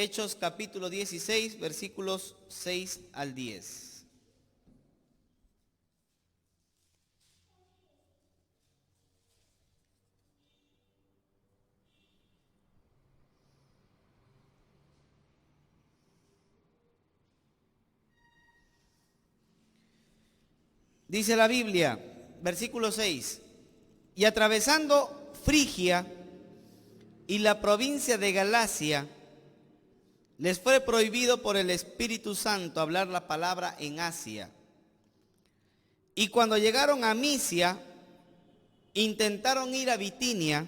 Hechos capítulo 16, versículos 6 al 10. Dice la Biblia, versículo 6, y atravesando Frigia y la provincia de Galacia, les fue prohibido por el Espíritu Santo hablar la palabra en Asia. Y cuando llegaron a Misia, intentaron ir a Bitinia,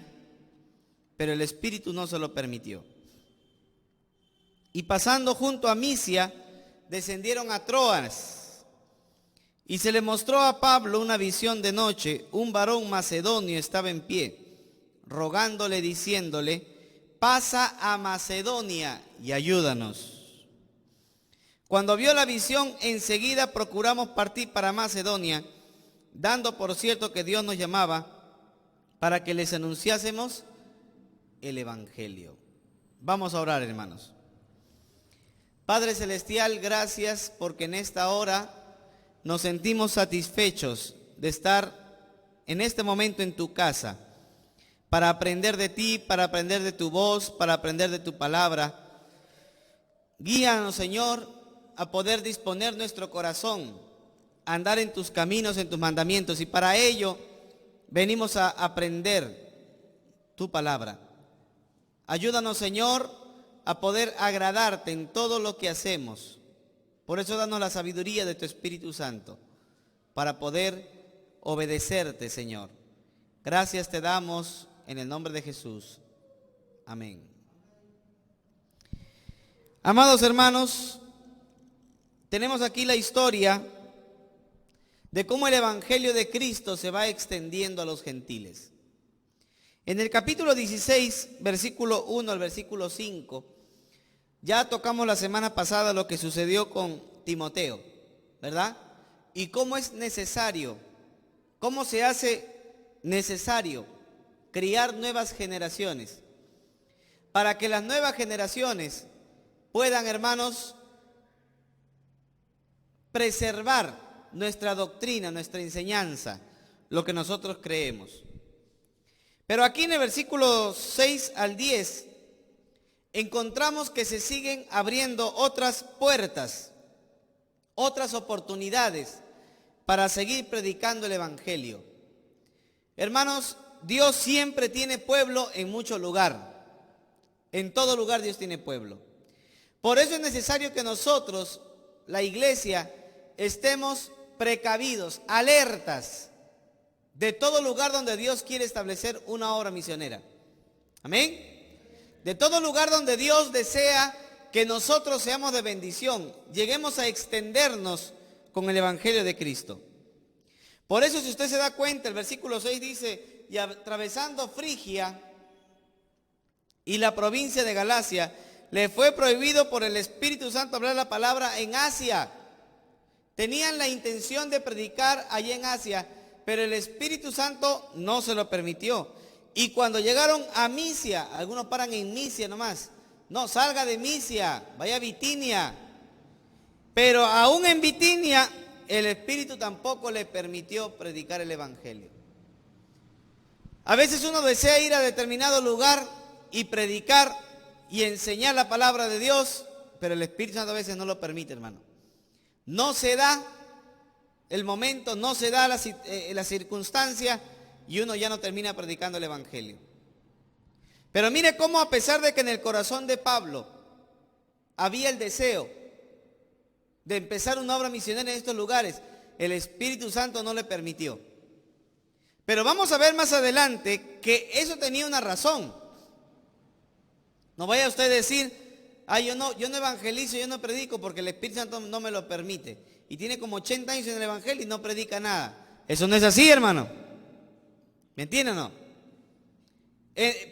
pero el Espíritu no se lo permitió. Y pasando junto a Misia, descendieron a Troas. Y se le mostró a Pablo una visión de noche. Un varón macedonio estaba en pie, rogándole, diciéndole: pasa a Macedonia y ayúdanos. Cuando vio la visión, enseguida procuramos partir para Macedonia, dando por cierto que Dios nos llamaba para que les anunciásemos el Evangelio. Vamos a orar, hermanos. Padre Celestial, gracias porque en esta hora nos sentimos satisfechos de estar en este momento en tu casa, para aprender de ti, para aprender de tu voz, para aprender de tu palabra. Guíanos, Señor, a poder disponer nuestro corazón, a andar en tus caminos, en tus mandamientos, y para ello venimos a aprender tu palabra. Ayúdanos, Señor, a poder agradarte en todo lo que hacemos. Por eso danos la sabiduría de tu Espíritu Santo, para poder obedecerte, Señor. Gracias te damos en el nombre de Jesús. Amén. Amados hermanos, tenemos aquí la historia de cómo el Evangelio de Cristo se va extendiendo a los gentiles. En el capítulo 16, versículo 1 al versículo 5, ya tocamos la semana pasada lo que sucedió con Timoteo, ¿verdad? Y cómo es necesario, cómo se hace necesario criar nuevas generaciones, para que las nuevas generaciones puedan, hermanos, preservar nuestra doctrina, nuestra enseñanza, lo que nosotros creemos. Pero aquí en el versículo 6 al 10 encontramos que se siguen abriendo otras puertas, otras oportunidades para seguir predicando el Evangelio. Hermanos, Dios siempre tiene pueblo en mucho lugar. En todo lugar Dios tiene pueblo. Por eso es necesario que nosotros, la iglesia, estemos precavidos, alertas de todo lugar donde Dios quiere establecer una obra misionera. Amén. De todo lugar donde Dios desea que nosotros seamos de bendición, lleguemos a extendernos con el Evangelio de Cristo. Por eso, si usted se da cuenta, el versículo 6 dice: y atravesando Frigia y la provincia de Galacia, le fue prohibido por el Espíritu Santo hablar la palabra en Asia. Tenían la intención de predicar allí en Asia, pero el Espíritu Santo no se lo permitió. Y cuando llegaron a Misia, algunos paran en Misia nomás. No, salga de Misia, vaya a Bitinia. Pero aún en Bitinia, el Espíritu tampoco le permitió predicar el Evangelio. A veces uno desea ir a determinado lugar y predicar y enseñar la palabra de Dios, pero el Espíritu Santo a veces no lo permite, hermano. No se da el momento, no se da la circunstancia, y uno ya no termina predicando el Evangelio. Pero mire cómo, a pesar de que en el corazón de Pablo había el deseo de empezar una obra misionera en estos lugares, el Espíritu Santo no le permitió. Pero vamos a ver más adelante que eso tenía una razón. No vaya usted a decir: yo no evangelizo, yo no predico porque el Espíritu Santo no me lo permite. Y tiene como 80 años en el Evangelio y no predica nada. Eso no es así, hermano. ¿Me entienden o no?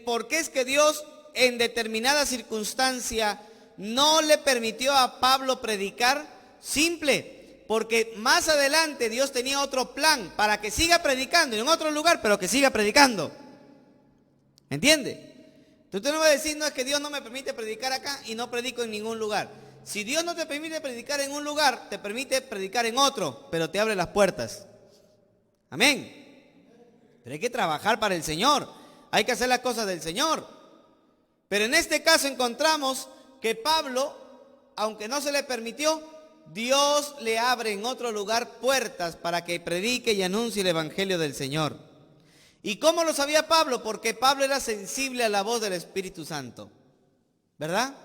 ¿Por qué es que Dios en determinada circunstancia no le permitió a Pablo predicar? Simple, porque más adelante Dios tenía otro plan para que siga predicando en otro lugar, pero que siga predicando. ¿Me entiende? Entonces usted no va a decir, no, es que Dios no me permite predicar acá y no predico en ningún lugar. Si Dios no te permite predicar en un lugar, te permite predicar en otro, pero te abre las puertas. Amén. Pero hay que trabajar para el Señor. Hay que hacer las cosas del Señor. Pero en este caso encontramos que Pablo, aunque no se le permitió, Dios le abre en otro lugar puertas para que predique y anuncie el Evangelio del Señor. ¿Y cómo lo sabía Pablo? Porque Pablo era sensible a la voz del Espíritu Santo. ¿Verdad?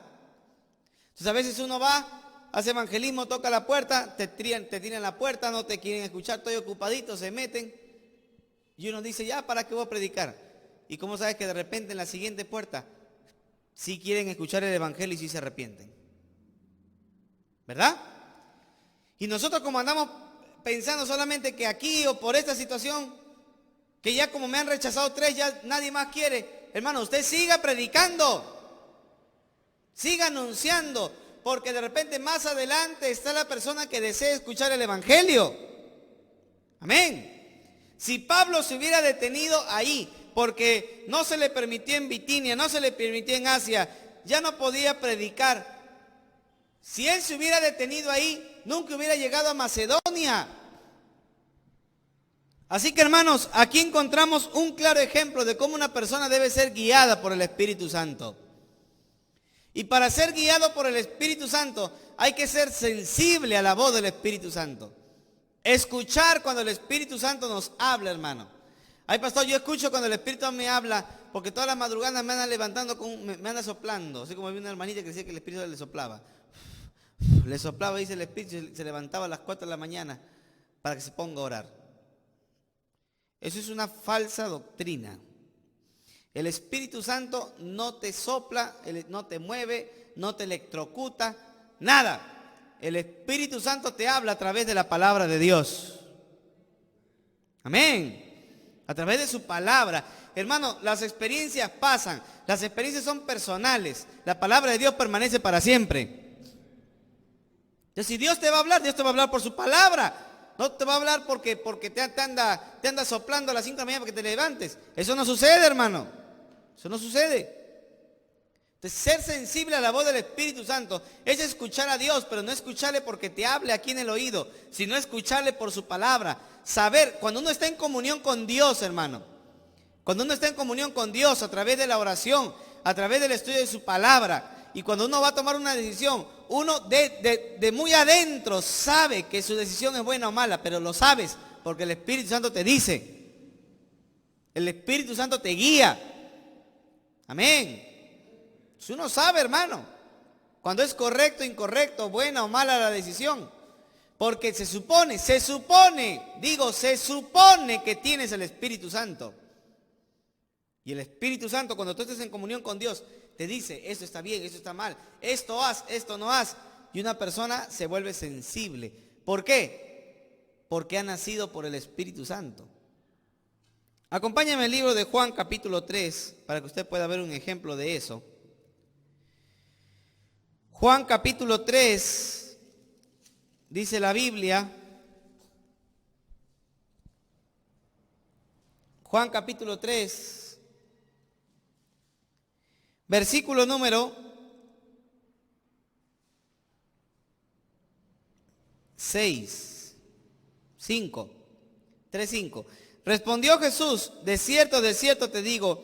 Entonces a veces uno va, hace evangelismo, toca la puerta, te tiran la puerta, no te quieren escuchar, estoy ocupadito, se meten. Y uno dice, ya, ¿para qué voy a predicar? ¿Y cómo sabes que de repente en la siguiente puerta sí quieren escuchar el Evangelio y sí se arrepienten? ¿Verdad? Y nosotros como andamos pensando solamente que aquí o por esta situación, que ya como me han rechazado 3, ya nadie más quiere. Hermano, usted siga predicando. Siga anunciando, porque de repente más adelante está la persona que desea escuchar el Evangelio. Amén. Si Pablo se hubiera detenido ahí, porque no se le permitió en Bitinia, no se le permitió en Asia, ya no podía predicar. Si él se hubiera detenido ahí, nunca hubiera llegado a Macedonia. Así que hermanos, aquí encontramos un claro ejemplo de cómo una persona debe ser guiada por el Espíritu Santo. Y para ser guiado por el Espíritu Santo hay que ser sensible a la voz del Espíritu Santo. Escuchar cuando el Espíritu Santo nos habla, hermano. Ay, pastor, yo escucho cuando el Espíritu me habla, porque todas las madrugadas me andan levantando, me anda soplando. Así como había una hermanita que decía que el Espíritu le soplaba. Le soplaba, dice el Espíritu, se levantaba a las 4 de la mañana para que se ponga a orar. Eso es una falsa doctrina. El Espíritu Santo no te sopla, no te mueve, no te electrocuta, nada. El Espíritu Santo te habla a través de la palabra de Dios. Amén. A través de su palabra. Hermano, las experiencias pasan, las experiencias son personales. La palabra de Dios permanece para siempre. Entonces, si Dios te va a hablar, Dios te va a hablar por su palabra. No te va a hablar porque te anda soplando a las 5 de la mañana para que te levantes. Eso no sucede, hermano. Eso no sucede. Entonces, ser sensible a la voz del Espíritu Santo es escuchar a Dios, pero no escucharle porque te hable aquí en el oído, sino escucharle por su palabra. Saber, cuando uno está en comunión con Dios, hermano, cuando uno está en comunión con Dios a través de la oración, a través del estudio de su palabra, y cuando uno va a tomar una decisión, uno de muy adentro sabe que su decisión es buena o mala, pero lo sabes porque el Espíritu Santo te dice. El Espíritu Santo te guía. Amén. Si uno sabe, hermano, cuando es correcto, incorrecto, buena o mala la decisión. Porque se supone que tienes el Espíritu Santo. Y el Espíritu Santo, cuando tú estés en comunión con Dios, te dice, esto está bien, esto está mal, esto haz, esto no haz. Y una persona se vuelve sensible. ¿Por qué? Porque ha nacido por el Espíritu Santo. Acompáñame al libro de Juan capítulo 3 para que usted pueda ver un ejemplo de eso. Juan capítulo 3, dice la Biblia. Juan capítulo 3, versículo número 6, 5, 3, 5. Respondió Jesús, de cierto te digo,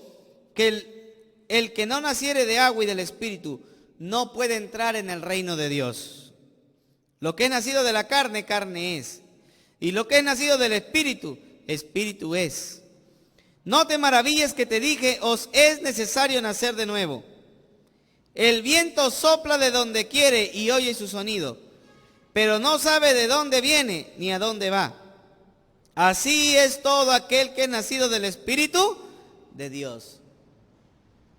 que el que no naciere de agua y del Espíritu no puede entrar en el reino de Dios. Lo que es nacido de la carne, carne es. Y lo que es nacido del Espíritu, Espíritu es. No te maravilles que te dije, os es necesario nacer de nuevo. El viento sopla de donde quiere y oye su sonido, pero no sabe de dónde viene ni a dónde va. Así es todo aquel que es nacido del Espíritu de Dios.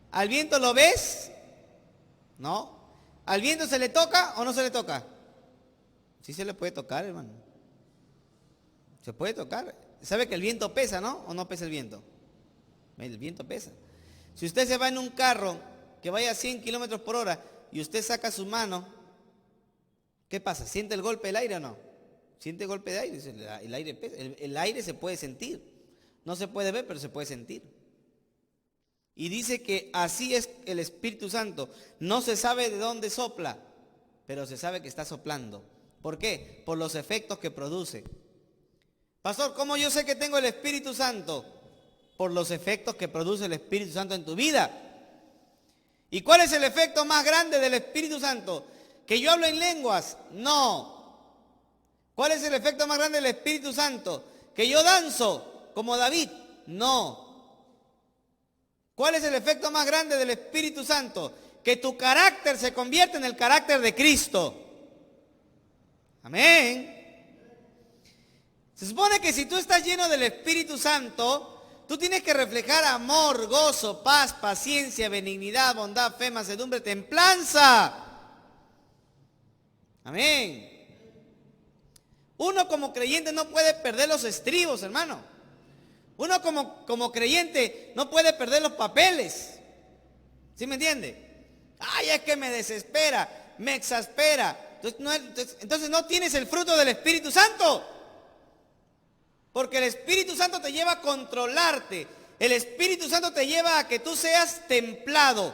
¿Al viento lo ves? No. ¿Al viento se le toca o no se le toca? Sí se le puede tocar, hermano. Se puede tocar. ¿Sabe que el viento pesa, no? ¿O no pesa el viento? El viento pesa. Si usted se va en un carro que vaya a 100 kilómetros por hora y usted saca su mano, ¿qué pasa? ¿Siente el golpe del aire o no? Siente golpe de aire, el aire pesa, el aire se puede sentir. No se puede ver, pero se puede sentir. Y dice que así es el Espíritu Santo. No se sabe de dónde sopla, pero se sabe que está soplando. ¿Por qué? Por los efectos que produce. Pastor, ¿cómo yo sé que tengo el Espíritu Santo? Por los efectos que produce el Espíritu Santo en tu vida. ¿Y cuál es el efecto más grande del Espíritu Santo? ¿Que yo hablo en lenguas? No. ¿Cuál es el efecto más grande del Espíritu Santo? ¿Que yo danzo como David? No. ¿Cuál es el efecto más grande del Espíritu Santo? Que tu carácter se convierte en el carácter de Cristo. Amén. Se supone que si tú estás lleno del Espíritu Santo, tú tienes que reflejar amor, gozo, paz, paciencia, benignidad, bondad, fe, mansedumbre, templanza. Amén. Uno como creyente no puede perder los estribos, hermano. Uno como creyente no puede perder los papeles. ¿Sí me entiende? Ay, es que me desespera, me exaspera. Entonces no tienes el fruto del Espíritu Santo. Porque el Espíritu Santo te lleva a controlarte. El Espíritu Santo te lleva a que tú seas templado.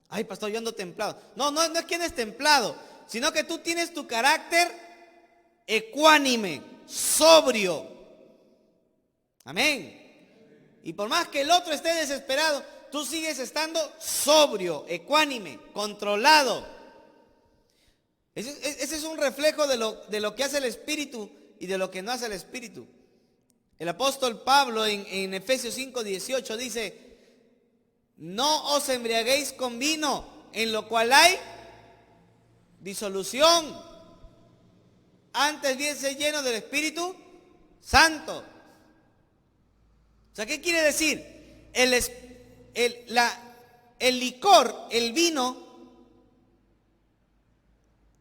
Ay, pastor, yo ando templado. No es que andes templado, sino que tú tienes tu carácter ecuánime, sobrio. Amén. Y por más que el otro esté desesperado, tú sigues estando sobrio, ecuánime, controlado. Ese es un reflejo de lo que hace el Espíritu y de lo que no hace el Espíritu. El apóstol Pablo en Efesios 5:18 dice: no os embriaguéis con vino, en lo cual hay disolución. Antes bien ser lleno del Espíritu Santo. O sea, ¿qué quiere decir? El licor, el vino,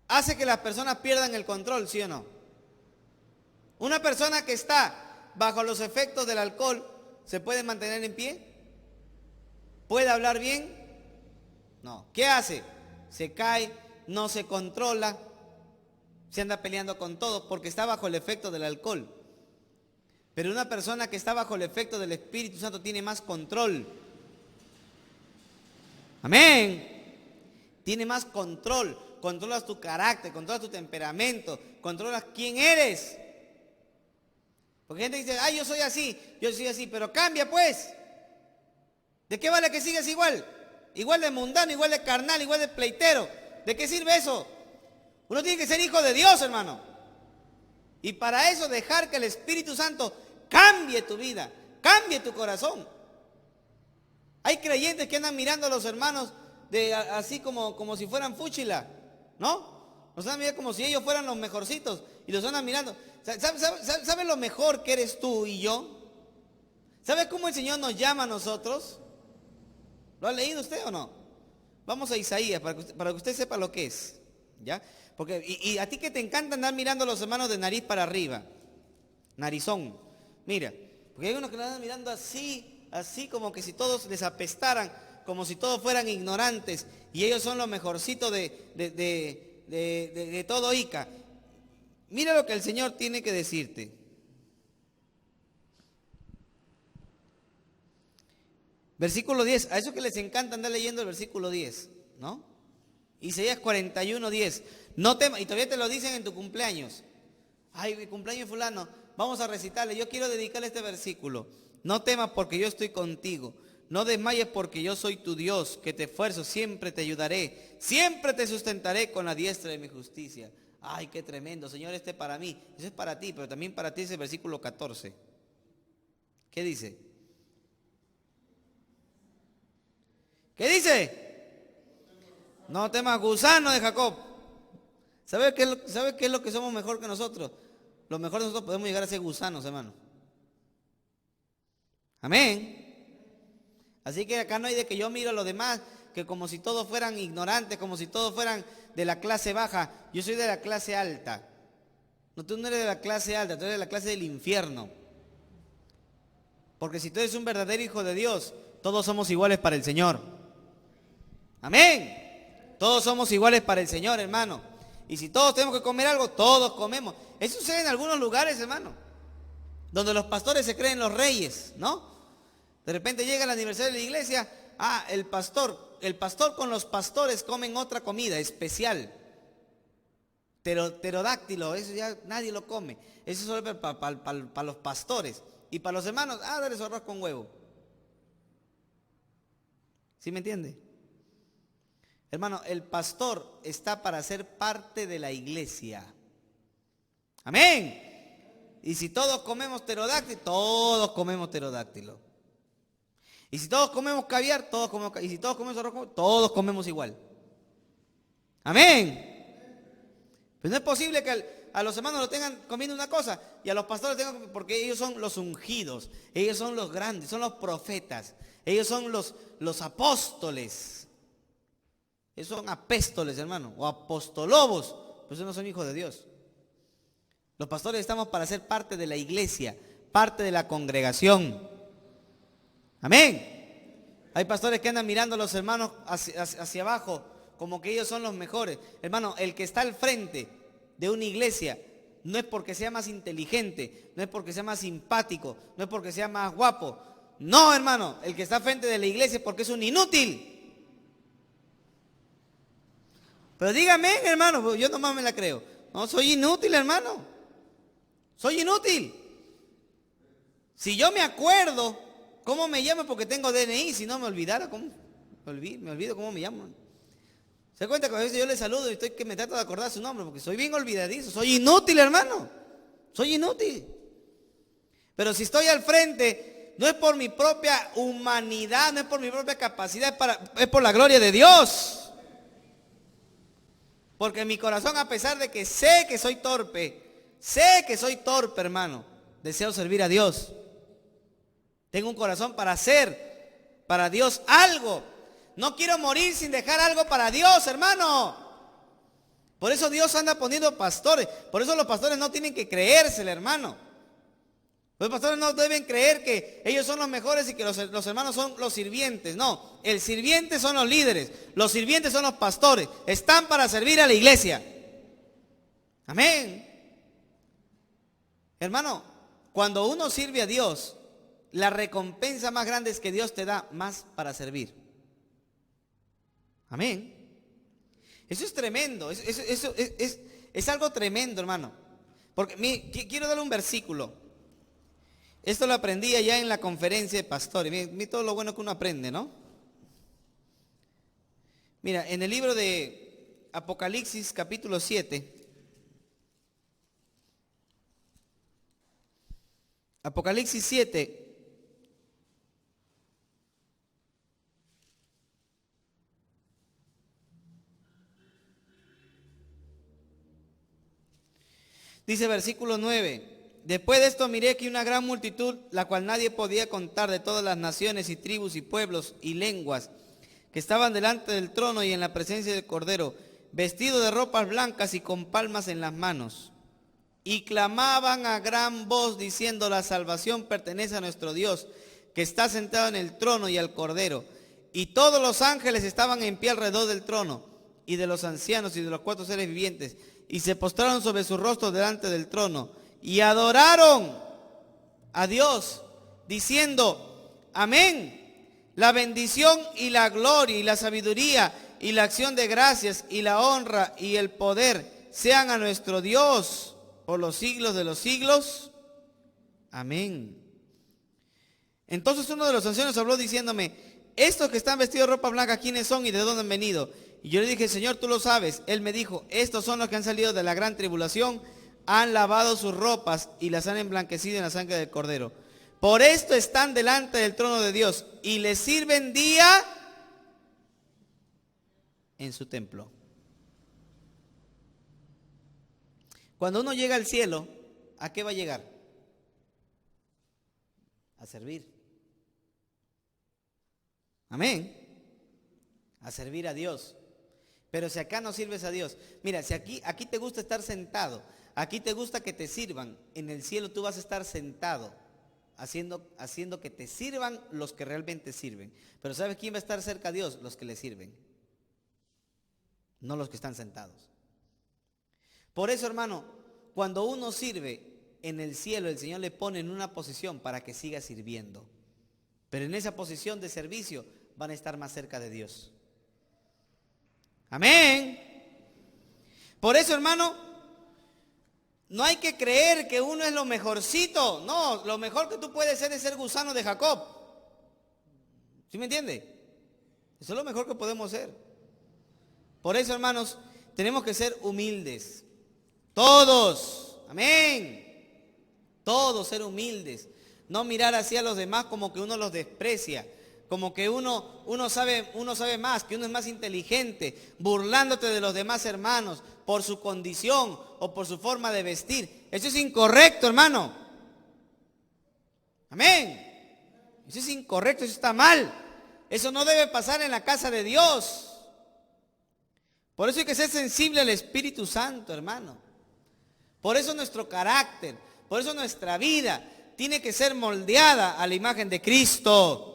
hace que las personas pierdan el control, ¿sí o no? Una persona que está bajo los efectos del alcohol, ¿se puede mantener en pie? ¿Puede hablar bien? No. ¿Qué hace? Se cae, no se controla, se anda peleando con todos porque está bajo el efecto del alcohol. Pero una persona que está bajo el efecto del Espíritu Santo tiene más control. Amén. Tiene más control. Controlas tu carácter, controlas tu temperamento, controlas quién eres. Porque gente dice: ay, yo soy así, pero cambia pues. ¿De qué vale que sigas igual? Igual de mundano, igual de carnal, igual de pleitero. ¿De qué sirve eso? Uno tiene que ser hijo de Dios, hermano. Y para eso dejar que el Espíritu Santo cambie tu vida, cambie tu corazón. Hay creyentes que andan mirando a los hermanos así como si fueran fúchila, ¿no? Los andan mirando como si ellos fueran los mejorcitos y los andan mirando. ¿Sabe lo mejor que eres tú y yo? ¿Sabe cómo el Señor nos llama a nosotros? ¿Lo ha leído usted o no? Vamos a Isaías para que usted sepa lo que es, ¿ya? Porque, y a ti que te encanta andar mirando a los hermanos de nariz para arriba, narizón. Mira, porque hay unos que lo andan mirando así como que si todos les apestaran, como si todos fueran ignorantes, y ellos son lo mejorcito de todo Ica. Mira lo que el Señor tiene que decirte. Versículo 10, a eso que les encanta andar leyendo el versículo 10, ¿no? Isaías 41:10. No temas, y todavía te lo dicen en tu cumpleaños. Ay, mi cumpleaños fulano, vamos a recitarle. Yo quiero dedicarle este versículo. No temas porque yo estoy contigo. No desmayes porque yo soy tu Dios, que te esfuerzo, siempre te ayudaré. Siempre te sustentaré con la diestra de mi justicia. Ay, qué tremendo, Señor, este para mí. Eso es para ti, pero también para ti es el versículo 14. ¿Qué dice? ¿Qué dice? No temas, gusano de Jacob. ¿Sabe qué es lo que somos mejor que nosotros? Lo mejor de nosotros podemos llegar a ser gusanos, hermano. Amén. Así que acá no hay de que yo miro a los demás, que como si todos fueran ignorantes, como si todos fueran de la clase baja. Yo soy de la clase alta. No, tú no eres de la clase alta, tú eres de la clase del infierno. Porque si tú eres un verdadero hijo de Dios, todos somos iguales para el Señor. Amén. Todos somos iguales para el Señor, hermano. Y si todos tenemos que comer algo, todos comemos. Eso sucede en algunos lugares, hermano, donde los pastores se creen los reyes, ¿no? De repente llega el aniversario de la iglesia, el pastor con los pastores comen otra comida especial. Pterodáctilo, eso ya nadie lo come. Eso es solo para los pastores. Y para los hermanos, dale su arroz con huevo. ¿Sí me entiende? Hermano, el pastor está para ser parte de la iglesia. Amén. Y si todos comemos pterodáctilo, todos comemos pterodáctilo. Y si todos comemos caviar, todos comemos caviar. Y si todos comemos arroz, todos comemos igual. Amén. Pues no es posible que a los hermanos lo tengan comiendo una cosa y a los pastores tengan, porque ellos son los ungidos, ellos son los grandes, son los profetas, ellos son los apóstoles. Ellos son apéstoles, hermano, o apostolobos, pues ellos no son hijos de Dios. Los pastores estamos para ser parte de la iglesia, parte de la congregación. Amén. Hay pastores que andan mirando a los hermanos hacia abajo, como que ellos son los mejores. Hermano, el que está al frente de una iglesia no es porque sea más inteligente, no es porque sea más simpático, no es porque sea más guapo. No, hermano, el que está al frente de la iglesia es porque es un inútil. Pero dígame, hermano, yo nomás me la creo. No, soy inútil, hermano. Soy inútil. Si yo me acuerdo cómo me llamo porque tengo DNI, si no me olvidara, ¿cómo? Me olvido cómo me llamo. ¿Se da cuenta que a veces yo le saludo y estoy que me trato de acordar su nombre? Porque soy bien olvidadizo, soy inútil, hermano. Soy inútil. Pero si estoy al frente, no es por mi propia humanidad, no es por mi propia capacidad, es por la gloria de Dios. Porque en mi corazón, a pesar de que sé que soy torpe, hermano, deseo servir a Dios. Tengo un corazón para hacer para Dios algo. No quiero morir sin dejar algo para Dios, hermano. Por eso Dios anda poniendo pastores. Por eso los pastores no tienen que creérsele, hermano. Los pastores no deben creer que ellos son los mejores y que los hermanos son los sirvientes. No, el sirviente son los líderes. Los sirvientes son los pastores. Están para servir a la iglesia. Amén. Hermano, cuando uno sirve a Dios, la recompensa más grande es que Dios te da más para servir. Amén. Eso es tremendo. Eso es algo tremendo, hermano. Porque quiero darle un versículo. Esto lo aprendí allá en la conferencia de pastores. Mira todo lo bueno que uno aprende, ¿no? Mira, en el libro de Apocalipsis capítulo 7. Apocalipsis 7. Dice versículo 9. Después de esto miré que una gran multitud, la cual nadie podía contar, de todas las naciones y tribus y pueblos y lenguas, que estaban delante del trono y en la presencia del Cordero, vestidos de ropas blancas y con palmas en las manos. Y clamaban a gran voz diciendo: la salvación pertenece a nuestro Dios, que está sentado en el trono y al Cordero. Y todos los ángeles estaban en pie alrededor del trono, y de los ancianos y de los 4 seres vivientes, y se postraron sobre sus rostros delante del trono, y adoraron a Dios, diciendo: amén. La bendición y la gloria y la sabiduría y la acción de gracias y la honra y el poder sean a nuestro Dios por los siglos de los siglos. Amén. Entonces uno de los ancianos habló diciéndome: estos que están vestidos de ropa blanca, ¿quiénes son y de dónde han venido? Y yo le dije: Señor, tú lo sabes. Él me dijo: estos son los que han salido de la gran tribulación, han lavado sus ropas y las han emblanquecido en la sangre del Cordero. Por esto están delante del trono de Dios y le sirven día en su templo. Cuando uno llega al cielo, ¿a qué va a llegar? A servir. Amén. A servir a Dios. Pero si acá no sirves a Dios, mira, si aquí te gusta estar sentado, aquí te gusta que te sirvan, en el cielo tú vas a estar sentado, haciendo que te sirvan los que realmente sirven. Pero ¿sabes quién va a estar cerca a Dios? Los que le sirven, no los que están sentados. Por eso, hermano, cuando uno sirve en el cielo, el Señor le pone en una posición para que siga sirviendo. pero en esa posición de servicio van a estar más cerca de Dios. Amén. Por eso, hermano, no hay que creer que uno es lo mejorcito. No, lo mejor que tú puedes ser es ser gusano de Jacob. ¿Sí me entiende? Eso es lo mejor que podemos ser. Por eso, hermanos, tenemos que ser humildes. Todos. Amén. Todos ser humildes. No mirar hacia los demás como que uno los desprecia. Como que uno sabe más, que uno es más inteligente, burlándote de los demás hermanos por su condición o por su forma de vestir. Eso es incorrecto, hermano. Amén. Eso es incorrecto, eso está mal. Eso no debe pasar en la casa de Dios. Por eso hay que ser sensible al Espíritu Santo, hermano. Por eso nuestro carácter, por eso nuestra vida tiene que ser moldeada a la imagen de Cristo.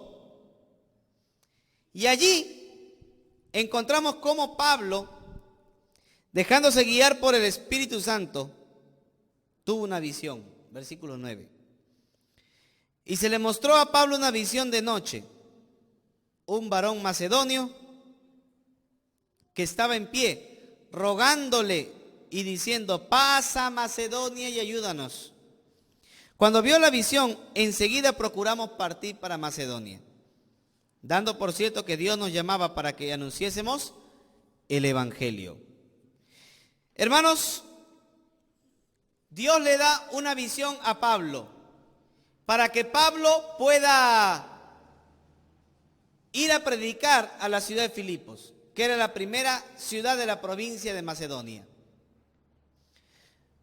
Y allí encontramos cómo Pablo, dejándose guiar por el Espíritu Santo, tuvo una visión. Versículo 9. Y se le mostró a Pablo una visión de noche. Un varón macedonio que estaba en pie, rogándole y diciendo: pasa Macedonia y ayúdanos. Cuando vio la visión, enseguida procuramos partir para Macedonia, dando por cierto que Dios nos llamaba para que anunciésemos el Evangelio. Hermanos, Dios le da una visión a Pablo para que Pablo pueda ir a predicar a la ciudad de Filipos, que era la primera ciudad de la provincia de Macedonia.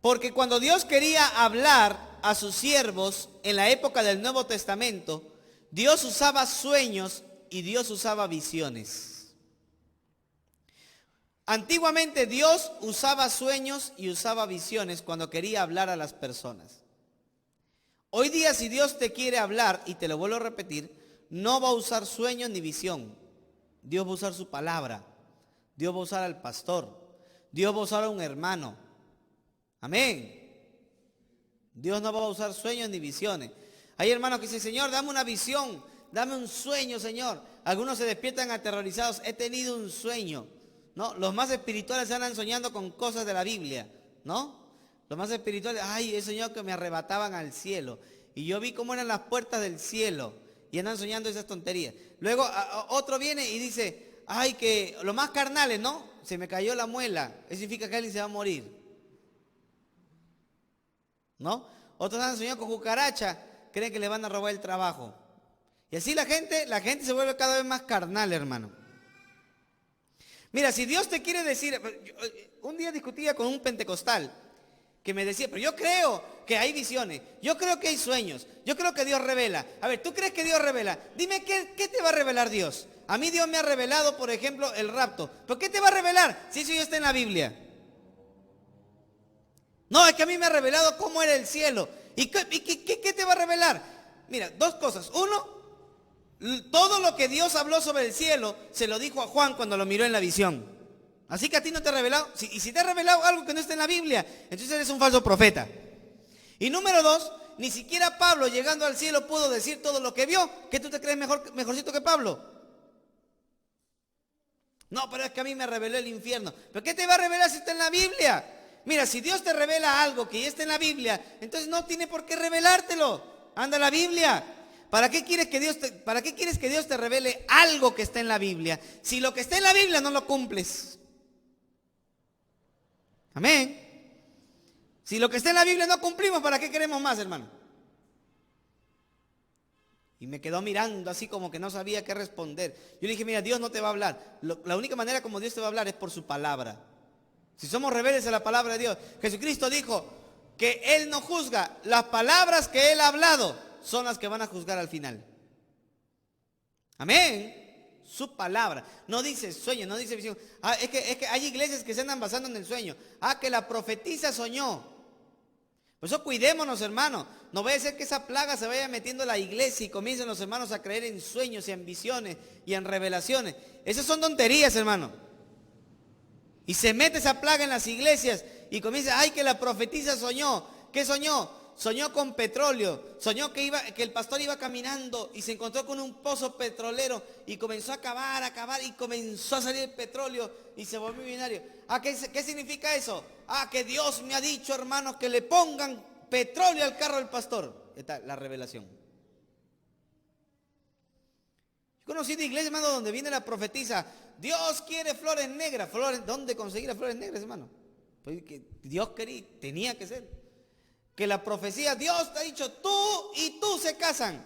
Porque cuando Dios quería hablar a sus siervos en la época del Nuevo Testamento, Dios usaba sueños y Dios usaba visiones. Antiguamente Dios usaba sueños y usaba visiones cuando quería hablar a las personas. Hoy día, si Dios te quiere hablar, y te lo vuelvo a repetir, no va a usar sueños ni visión. Dios va a usar su palabra. Dios va a usar al pastor. Dios va a usar a un hermano. Amén. Dios no va a usar sueños ni visiones. Hay hermanos que dicen: Señor, dame una visión, dame un sueño, Señor. Algunos se despiertan aterrorizados: he tenido un sueño. ¿No? Los más espirituales andan soñando con cosas de la Biblia, ¿no? Los más espirituales: ay, he soñado que me arrebataban al cielo y yo vi cómo eran las puertas del cielo, y andan soñando esas tonterías. Luego otro viene y dice: ay, que los más carnales, ¿no? Se me cayó la muela, eso significa que alguien se va a morir, ¿no? Otros han soñado con cucaracha, creen que le van a robar el trabajo. Y así la gente se vuelve cada vez más carnal, hermano. Mira, si Dios te quiere decir, un día discutía con un pentecostal que me decía: pero yo creo que hay visiones, yo creo que hay sueños, yo creo que Dios revela. A ver, ¿tú crees que Dios revela? Dime, ¿qué te va a revelar Dios? A mí Dios me ha revelado, por ejemplo, el rapto. ¿Pero qué te va a revelar si eso ya está en la Biblia? No, es que a mí me ha revelado cómo era el cielo. ¿Y qué te va a revelar? Mira, dos cosas. Uno, todo lo que Dios habló sobre el cielo se lo dijo a Juan cuando lo miró en la visión. Así que a ti no te ha revelado. Y si te ha revelado algo que no está en la Biblia, entonces eres un falso profeta. Y número dos, ni siquiera Pablo, llegando al cielo, pudo decir todo lo que vio. ¿Qué tú te crees mejorcito que Pablo? No, pero es que a mí me reveló el infierno. ¿Pero qué te va a revelar si está en la Biblia? Mira, si Dios te revela algo que ya está en la Biblia, entonces no tiene por qué revelártelo. Anda a la Biblia. ¿Para qué quieres que Dios te revele algo que está en la Biblia? Si lo que está en la Biblia no lo cumples. Amén. Si lo que está en la Biblia no cumplimos, ¿para qué queremos más, hermano? Y me quedó mirando así como que no sabía qué responder. Yo le dije: mira, Dios no te va a hablar. La única manera como Dios te va a hablar es por su palabra. Si somos rebeldes a la palabra de Dios. Jesucristo dijo que Él no juzga. Las palabras que Él ha hablado son las que van a juzgar al final. Amén. Su palabra. No dice sueño, no dice visión. Es que hay iglesias que se andan basando en el sueño. Que la profetisa soñó. Por eso cuidémonos, hermano. No vaya a ser que esa plaga se vaya metiendo en la iglesia y comiencen los hermanos a creer en sueños y en visiones y en revelaciones. Esas son tonterías, hermano. Y se mete esa plaga en las iglesias y comienza: ay, que la profetisa soñó. ¿Qué soñó? soñó con petróleo, soñó que el pastor iba caminando y se encontró con un pozo petrolero y comenzó a cavar y comenzó a salir el petróleo y se volvió millonario. ¿Qué significa eso? Que Dios me ha dicho, hermanos, que le pongan petróleo al carro del pastor. Esta es la revelación. Yo conocí de iglesia, hermano, donde viene la profetisa, Dios quiere flores negras. ¿Dónde conseguir las flores negras, hermano? Pues que Dios quería, tenía que ser. Que la profecía, Dios te ha dicho, tú y tú se casan.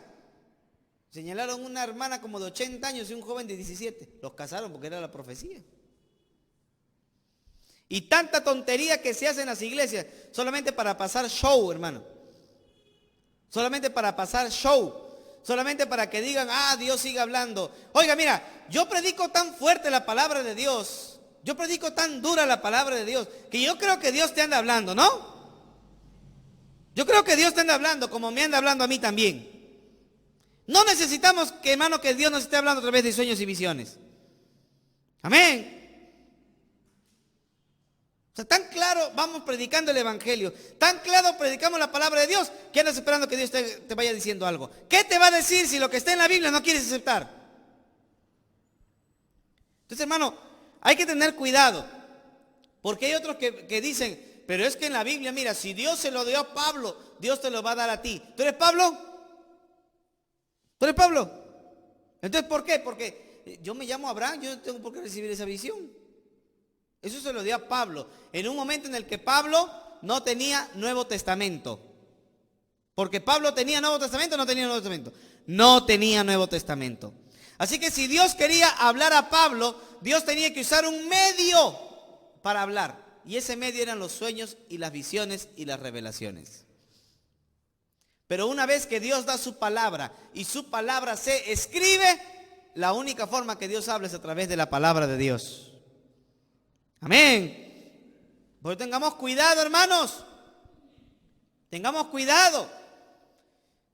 Señalaron una hermana como de 80 años y un joven de 17. Los casaron porque era la profecía. Y tanta tontería que se hace en las iglesias, solamente para pasar show, hermano. Solamente para pasar show. Solamente para que digan, Dios sigue hablando. Oiga, mira, yo predico tan fuerte la palabra de Dios. Yo predico tan dura la palabra de Dios, que yo creo que Dios te anda hablando, ¿no? Yo creo que Dios te anda hablando como me anda hablando a mí también. No necesitamos que, hermano, que Dios nos esté hablando a través de sueños y visiones. Amén. O sea, tan claro vamos predicando el evangelio, tan claro predicamos la palabra de Dios, que andas esperando que Dios te vaya diciendo algo. ¿Qué te va a decir si lo que está en la Biblia no quieres aceptar? Entonces, hermano, hay que tener cuidado, porque hay otros que dicen, pero es que en la Biblia, mira, si Dios se lo dio a Pablo, Dios te lo va a dar a ti. ¿Tú eres Pablo? ¿Tú eres Pablo? Entonces, ¿por qué? Porque yo me llamo Abraham, yo no tengo por qué recibir esa visión. Eso se lo dio a Pablo, en un momento en el que Pablo no tenía Nuevo Testamento. Porque Pablo tenía Nuevo Testamento o no tenía Nuevo Testamento. No tenía Nuevo Testamento. Así que si Dios quería hablar a Pablo, Dios tenía que usar un medio para hablar. Y ese medio eran los sueños y las visiones y las revelaciones. Pero una vez que Dios da su palabra y su palabra se escribe, la única forma que Dios habla es a través de la palabra de Dios. Amén. Pues tengamos cuidado, hermanos. Tengamos cuidado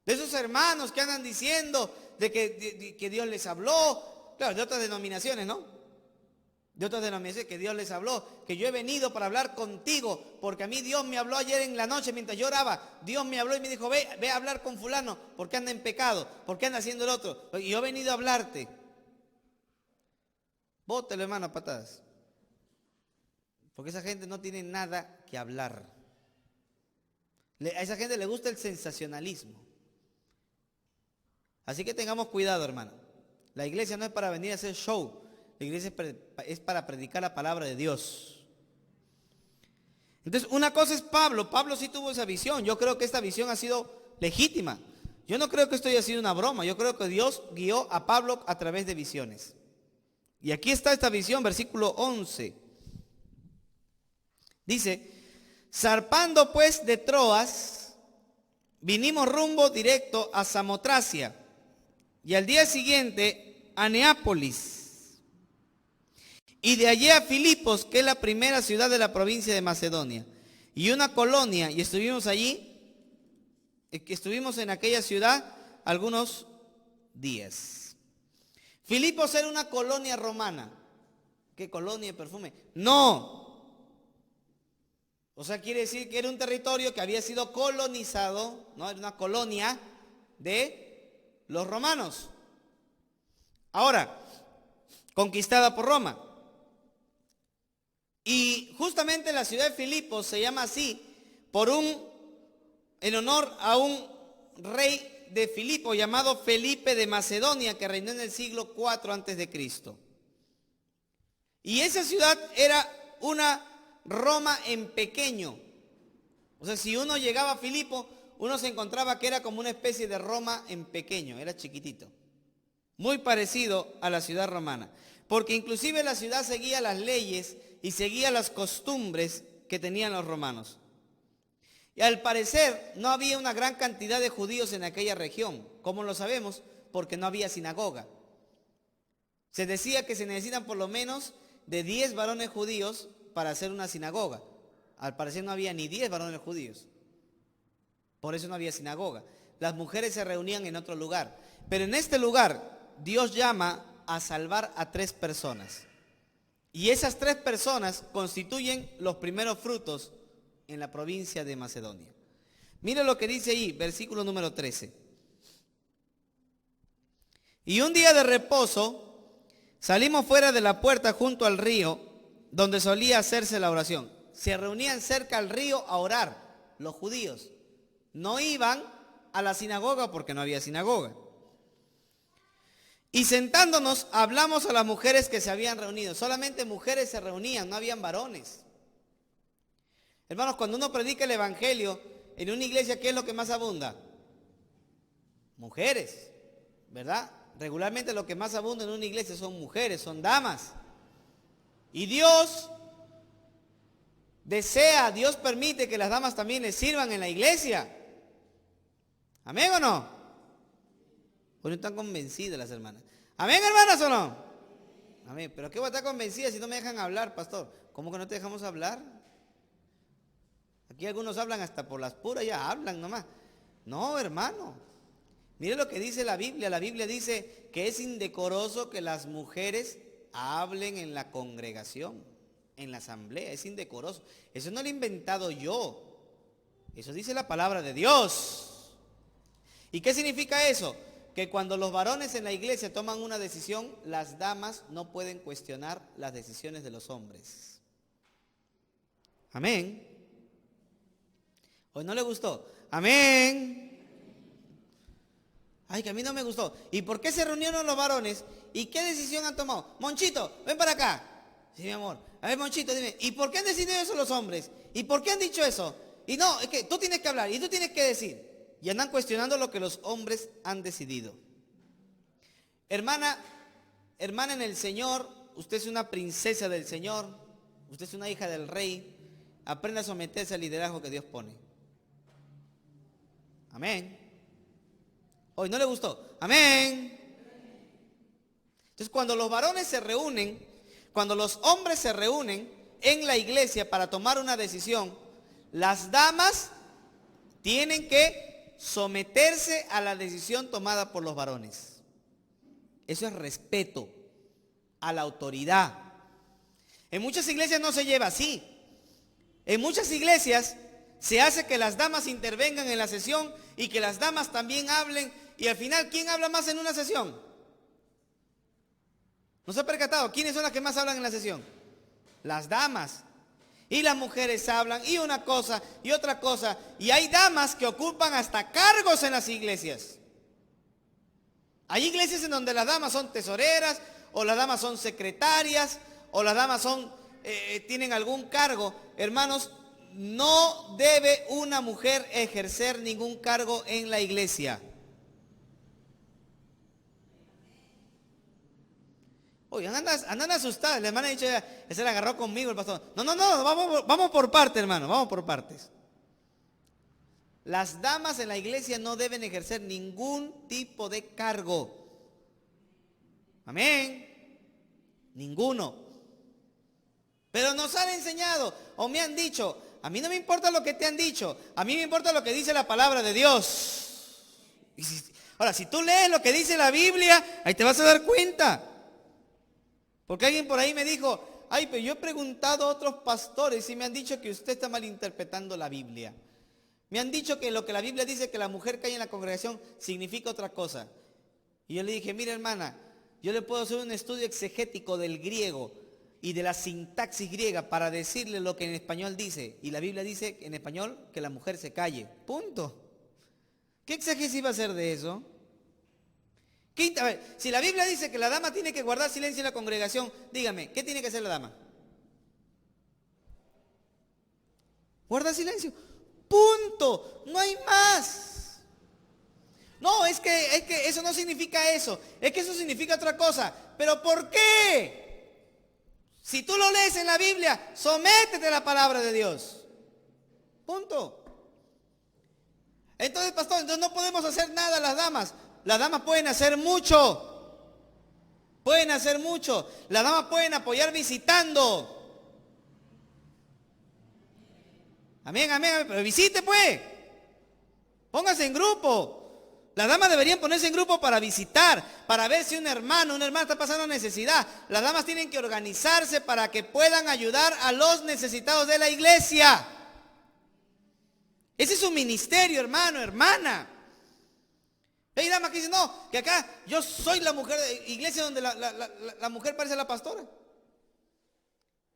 de esos hermanos que andan diciendo de que Dios les habló. Claro, de otras denominaciones, ¿no? De otras denominaciones que Dios les habló, que yo he venido para hablar contigo, porque a mí Dios me habló ayer en la noche mientras yo oraba. Dios me habló y me dijo, ve a hablar con fulano, porque anda en pecado, porque anda haciendo el otro. Y yo he venido a hablarte. Bótelo, hermano, a patadas. Porque esa gente no tiene nada que hablar. A esa gente le gusta el sensacionalismo. Así que tengamos cuidado, hermano. La iglesia no es para venir a hacer show. La iglesia es para predicar la palabra de Dios. Entonces, una cosa es Pablo. Pablo sí tuvo esa visión. Yo creo que esta visión ha sido legítima. Yo no creo que esto haya sido una broma. Yo creo que Dios guió a Pablo a través de visiones. Y aquí está esta visión, versículo 11. Dice, zarpando pues de Troas, vinimos rumbo directo a Samotracia y al día siguiente a Neápolis y de allí a Filipos, que es la primera ciudad de la provincia de Macedonia, y una colonia, y estuvimos allí, estuvimos en aquella ciudad algunos días. Filipos era una colonia romana. ¿Qué colonia de perfume? No. O sea, quiere decir que era un territorio que había sido colonizado, ¿no? Era una colonia de los romanos. Ahora, conquistada por Roma. Y justamente la ciudad de Filipos se llama así en honor a un rey de Filipo llamado Felipe de Macedonia, que reinó en el siglo IV antes de Cristo. Y esa ciudad era una Roma en pequeño. O sea, si uno llegaba a Filipo, uno se encontraba que era como una especie de Roma en pequeño, era chiquitito. Muy parecido a la ciudad romana. Porque inclusive la ciudad seguía las leyes y seguía las costumbres que tenían los romanos. Y al parecer no había una gran cantidad de judíos en aquella región. ¿Cómo lo sabemos? Porque no había sinagoga. Se decía que se necesitan por lo menos de 10 varones judíos para hacer una sinagoga. Al parecer no había ni 10 varones judíos. Por eso no había sinagoga. Las mujeres se reunían en otro lugar. Pero en este lugar Dios llama a salvar a 3 personas. Y esas 3 personas constituyen los primeros frutos en la provincia de Macedonia. Mire lo que dice ahí, versículo número 13. Y un día de reposo salimos fuera de la puerta junto al río donde solía hacerse la oración. Se reunían cerca al río a orar los judíos. No iban a la sinagoga porque no había sinagoga. Y sentándonos hablamos a las mujeres que se habían reunido. Solamente mujeres se reunían, no habían varones. Hermanos, cuando uno predica el evangelio en una iglesia, ¿qué es lo que más abunda? Mujeres, ¿verdad? Regularmente lo que más abunda en una iglesia son mujeres, son damas. Y Dios desea, Dios permite que las damas también le sirvan en la iglesia. ¿Amén o no? Pues no están convencidas las hermanas. ¿Amén, hermanas, o no? Amén. ¿Pero qué voy a estar convencida si no me dejan hablar, pastor? ¿Cómo que no te dejamos hablar? Aquí algunos hablan hasta por las puras, ya hablan nomás. No, hermano. Mire lo que dice la Biblia. La Biblia dice que es indecoroso que las mujeres hablen en la congregación, en la asamblea. Es indecoroso. Eso no lo he inventado yo. Eso dice la palabra de Dios. ¿Y qué significa eso? Que cuando los varones en la iglesia toman una decisión, las damas no pueden cuestionar las decisiones de los hombres. Amén. ¿Hoy no le gustó? Amén. Ay, que a mí no me gustó. ¿Y por qué se reunieron los varones? ¿Y qué decisión han tomado? Monchito, ven para acá. Sí, mi amor. A ver, Monchito, dime, ¿y por qué han decidido eso los hombres? ¿Y por qué han dicho eso? Y no, es que tú tienes que hablar y tú tienes que decir. Y andan cuestionando lo que los hombres han decidido. Hermana en el Señor, usted es una princesa del Señor, usted es una hija del Rey. Aprenda a someterse al liderazgo que Dios pone. Amén. Hoy no le gustó. Amén. Entonces, cuando los varones se reúnen, cuando los hombres se reúnen en la iglesia para tomar una decisión, las damas tienen que someterse a la decisión tomada por los varones. Eso es respeto a la autoridad. En muchas iglesias no se lleva así. En muchas iglesias se hace que las damas intervengan en la sesión y que las damas también hablen. Y al final, ¿quién habla más en una sesión? ¿No se ha percatado? ¿Quiénes son las que más hablan en la sesión? Las damas. Y las mujeres hablan y una cosa y otra cosa. Y hay damas que ocupan hasta cargos en las iglesias. Hay iglesias en donde las damas son tesoreras, o las damas son secretarias, o las damas tienen algún cargo. Hermanos, no debe una mujer ejercer ningún cargo en la iglesia. Oye, andan asustadas. La hermana ha dicho, se la agarró conmigo el pastor. No, vamos por partes, hermano, vamos por partes. Las damas en la iglesia no deben ejercer ningún tipo de cargo. Amén. Ninguno. Pero nos han enseñado o me han dicho, a mí no me importa lo que te han dicho, a mí me importa lo que dice la palabra de Dios. Ahora, si tú lees lo que dice la Biblia, ahí te vas a dar cuenta. Porque alguien por ahí me dijo, ay, pero yo he preguntado a otros pastores y me han dicho que usted está malinterpretando la Biblia. Me han dicho que lo que la Biblia dice que la mujer que hay en la congregación significa otra cosa. Y yo le dije, mira hermana, yo le puedo hacer un estudio exegético del griego y de la sintaxis griega para decirle lo que en español dice. Y la Biblia dice en español que la mujer se calle. Punto. ¿Qué exégesis va a hacer de eso? A ver, si la Biblia dice que la dama tiene que guardar silencio en la congregación, dígame, ¿qué tiene que hacer la dama? Guarda silencio. Punto. No hay más. No, es que eso no significa eso. Es que eso significa otra cosa. ¿Pero por qué? Si tú lo lees en la Biblia, sométete a la palabra de Dios. Punto. Entonces, pastor, entonces no podemos hacer nada las damas. Las damas pueden hacer mucho. Pueden hacer mucho. Las damas pueden apoyar visitando. Amén, amén. Pero visite pues. Póngase en grupo. Las damas deberían ponerse en grupo para visitar, para ver si una hermana está pasando necesidad. Las damas tienen que organizarse para que puedan ayudar a los necesitados de la iglesia. Ese es su ministerio, hermano, hermana. Hay damas que dicen, no, que acá yo soy la mujer de iglesia donde la mujer parece la pastora.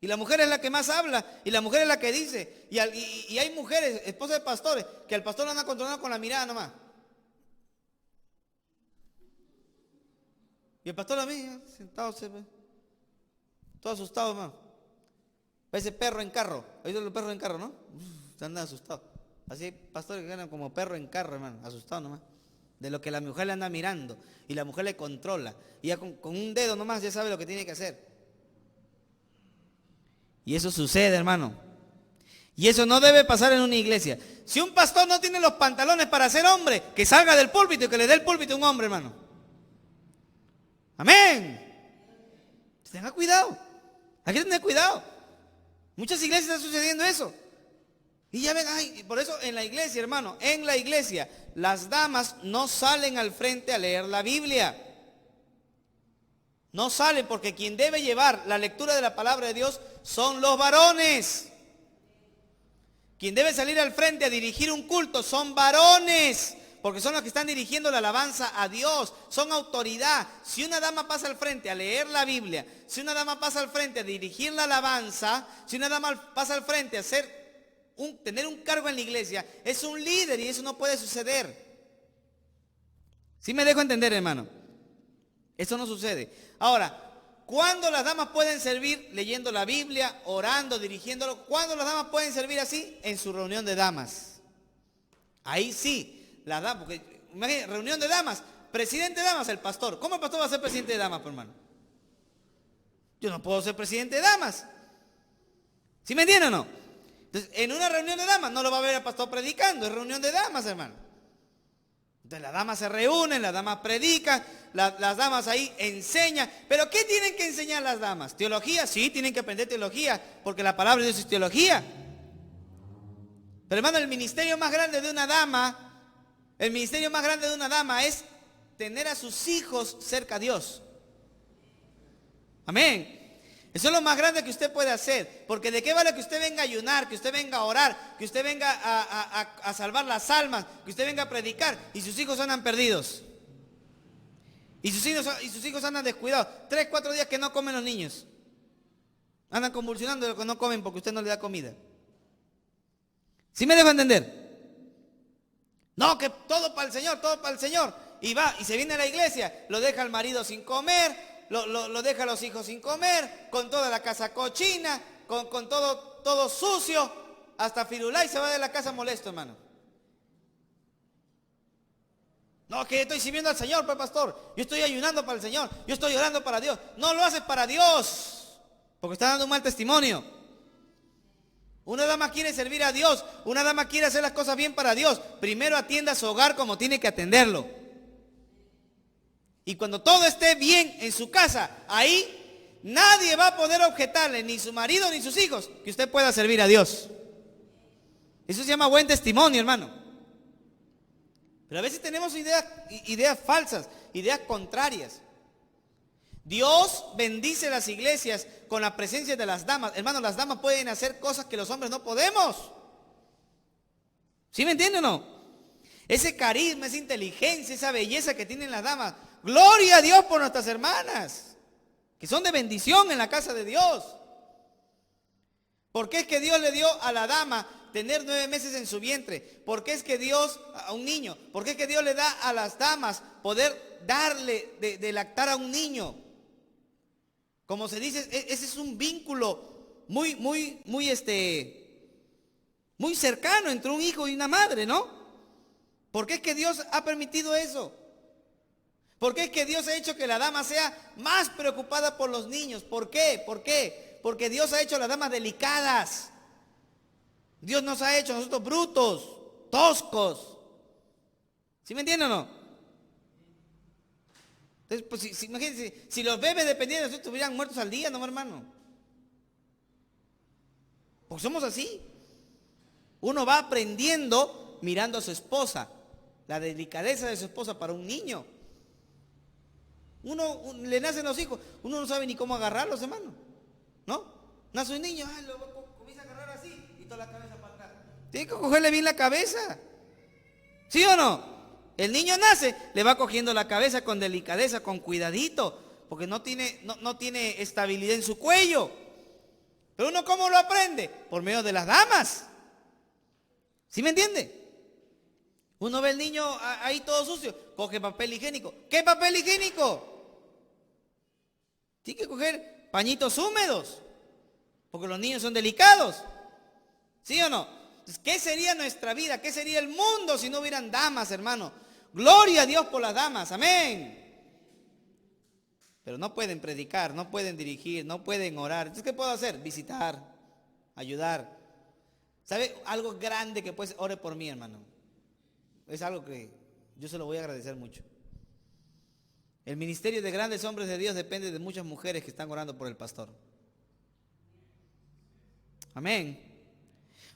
Y la mujer es la que más habla, y la mujer es la que dice. Y hay mujeres, esposas de pastores, que al pastor lo andan controlando con la mirada nomás. Y el pastor a mí, sentado, todo asustado, hermano. Parece perro en carro. ¿Oído los perros en carro, no? Se andan asustados. Así hay pastores que andan como perro en carro, hermano, asustados nomás. De lo que la mujer le anda mirando. Y la mujer le controla. Y ya con un dedo nomás ya sabe lo que tiene que hacer. Y eso sucede, hermano. Y eso no debe pasar en una iglesia. Si un pastor no tiene los pantalones para ser hombre, que salga del púlpito y que le dé el púlpito a un hombre, hermano. Amén. Tenga cuidado. Hay que tener cuidado. Muchas iglesias está sucediendo eso. Y ya ven, por eso en la iglesia, hermano, en la iglesia, las damas no salen al frente a leer la Biblia. No salen porque quien debe llevar la lectura de la palabra de Dios son los varones. Quien debe salir al frente a dirigir un culto son varones, porque son los que están dirigiendo la alabanza a Dios, son autoridad. Si una dama pasa al frente a leer la Biblia, si una dama pasa al frente a dirigir la alabanza, si una dama pasa al frente a tener un cargo en la iglesia, es un líder y eso no puede suceder. ¿Sí me dejo entender, hermano? Eso no sucede. Ahora, ¿cuándo las damas pueden servir leyendo la Biblia, orando, dirigiéndolo? ¿Cuándo las damas pueden servir así? En su reunión de damas. Ahí sí, las damas, porque imagínate, reunión de damas, presidente de damas, el pastor. ¿Cómo el pastor va a ser presidente de damas, hermano? Yo no puedo ser presidente de damas. ¿Sí me entienden o no? Entonces, en una reunión de damas no lo va a ver el pastor predicando, es reunión de damas, hermano. Entonces las damas se reúnen, las damas predican, las damas ahí enseñan. ¿Pero qué tienen que enseñar las damas? ¿Teología? Sí, tienen que aprender teología, porque la palabra de Dios es teología. Pero hermano, el ministerio más grande de una dama, es tener a sus hijos cerca a Dios. Amén. Eso es lo más grande que usted puede hacer, porque ¿de qué vale que usted venga a ayunar, que usted venga a orar, que usted venga a salvar las almas, que usted venga a predicar y sus hijos andan perdidos? Y sus hijos andan descuidados. 3, 4 días que no comen los niños. Andan convulsionando de lo que no comen porque usted no le da comida. ¿Sí me dejo entender? No, que todo para el Señor, todo para el Señor. Y va, y se viene a la iglesia, lo deja el marido sin comer, lo deja a los hijos sin comer, con toda la casa cochina, con todo sucio, hasta firulá y se va de la casa molesto, hermano. No, que estoy sirviendo al Señor, pues, pastor. Yo estoy ayunando para el Señor, yo estoy orando para Dios. No lo haces para Dios, porque está dando un mal testimonio. Una dama quiere servir a Dios, una dama quiere hacer las cosas bien para Dios. Primero atienda a su hogar como tiene que atenderlo. Y cuando todo esté bien en su casa, ahí nadie va a poder objetarle, ni su marido ni sus hijos, que usted pueda servir a Dios. Eso se llama buen testimonio, hermano. Pero a veces tenemos ideas falsas, ideas contrarias. Dios bendice las iglesias con la presencia de las damas. Hermano, las damas pueden hacer cosas que los hombres no podemos. ¿Sí me entienden o no? Ese carisma, esa inteligencia, esa belleza que tienen las damas. Gloria a Dios por nuestras hermanas, que son de bendición en la casa de Dios. ¿Por qué es que Dios le dio a la dama tener 9 meses en su vientre? ¿Por qué es que Dios, a un niño, por qué es que Dios le da a las damas poder darle de lactar a un niño? Como se dice, ese es un vínculo muy cercano entre un hijo y una madre, ¿no? ¿Por qué es que Dios ha permitido eso? ¿Por qué es que Dios ha hecho que la dama sea más preocupada por los niños? ¿Por qué? ¿Por qué? Porque Dios ha hecho a las damas delicadas. Dios nos ha hecho a nosotros brutos, toscos. ¿Sí me entienden o no? Entonces, pues, imagínense, si los bebés dependiendo de nosotros estuvieran muertos al día, ¿no, hermano? Pues somos así. Uno va aprendiendo mirando a su esposa, la delicadeza de su esposa para un niño. Le nacen los hijos, uno no sabe ni cómo agarrarlos, hermano, ¿no? Nace un niño, lo comienza a agarrar así y toda la cabeza para atrás. Tiene que cogerle bien la cabeza. ¿Sí o no? El niño nace, le va cogiendo la cabeza con delicadeza, con cuidadito, porque no tiene estabilidad en su cuello. Pero uno, ¿cómo lo aprende? Por medio de las damas. ¿Sí me entiende? Uno ve al niño ahí todo sucio, coge papel higiénico. ¿Qué papel higiénico? Tiene que coger pañitos húmedos, porque los niños son delicados. ¿Sí o no? Entonces, ¿qué sería nuestra vida? ¿Qué sería el mundo si no hubieran damas, hermano? Gloria a Dios por las damas, amén. Pero no pueden predicar, no pueden dirigir, no pueden orar. Entonces, ¿qué puedo hacer? Visitar, ayudar. ¿Sabe? Algo grande que puede ser, ore por mí, hermano. Es algo que yo se lo voy a agradecer mucho. El ministerio de grandes hombres de Dios depende de muchas mujeres que están orando por el pastor. Amén.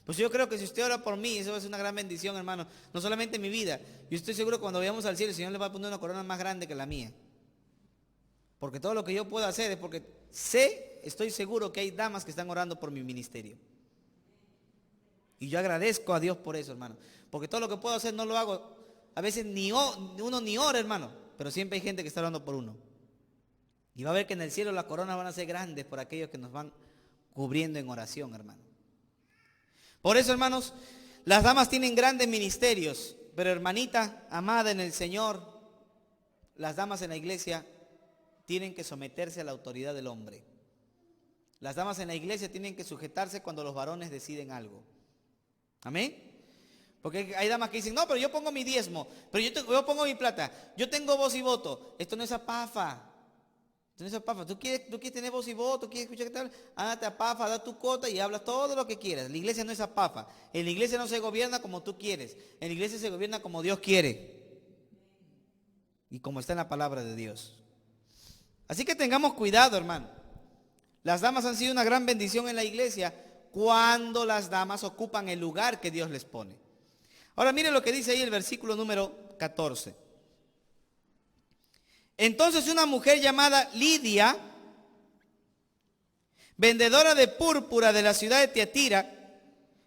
Pues yo creo que si usted ora por mí, eso va a ser una gran bendición, hermano. No solamente en mi vida. Yo estoy seguro que cuando vayamos al cielo, el Señor le va a poner una corona más grande que la mía. Porque todo lo que yo puedo hacer es porque estoy seguro que hay damas que están orando por mi ministerio. Y yo agradezco a Dios por eso, hermano. Porque todo lo que puedo hacer no lo hago. A veces uno ni ora, hermano. Pero siempre hay gente que está orando por uno. Y va a ver que en el cielo las coronas van a ser grandes por aquellos que nos van cubriendo en oración, hermano. Por eso, hermanos, las damas tienen grandes ministerios. Pero hermanita amada en el Señor, las damas en la iglesia tienen que someterse a la autoridad del hombre. Las damas en la iglesia tienen que sujetarse cuando los varones deciden algo. Amén. Porque hay damas que dicen, no, pero yo pongo mi diezmo, pero yo pongo mi plata, yo tengo voz y voto. Esto no es apafa. Esto no es apafa. Tú quieres tener voz y voto, quieres escuchar qué tal, ándate a apafa, da tu cota y hablas todo lo que quieras. La iglesia no es apafa. En la iglesia no se gobierna como tú quieres. En la iglesia se gobierna como Dios quiere. Y como está en la palabra de Dios. Así que tengamos cuidado, hermano. Las damas han sido una gran bendición en la iglesia cuando las damas ocupan el lugar que Dios les pone. Ahora miren lo que dice ahí el versículo número 14. Entonces una mujer llamada Lidia, vendedora de púrpura de la ciudad de Tiatira,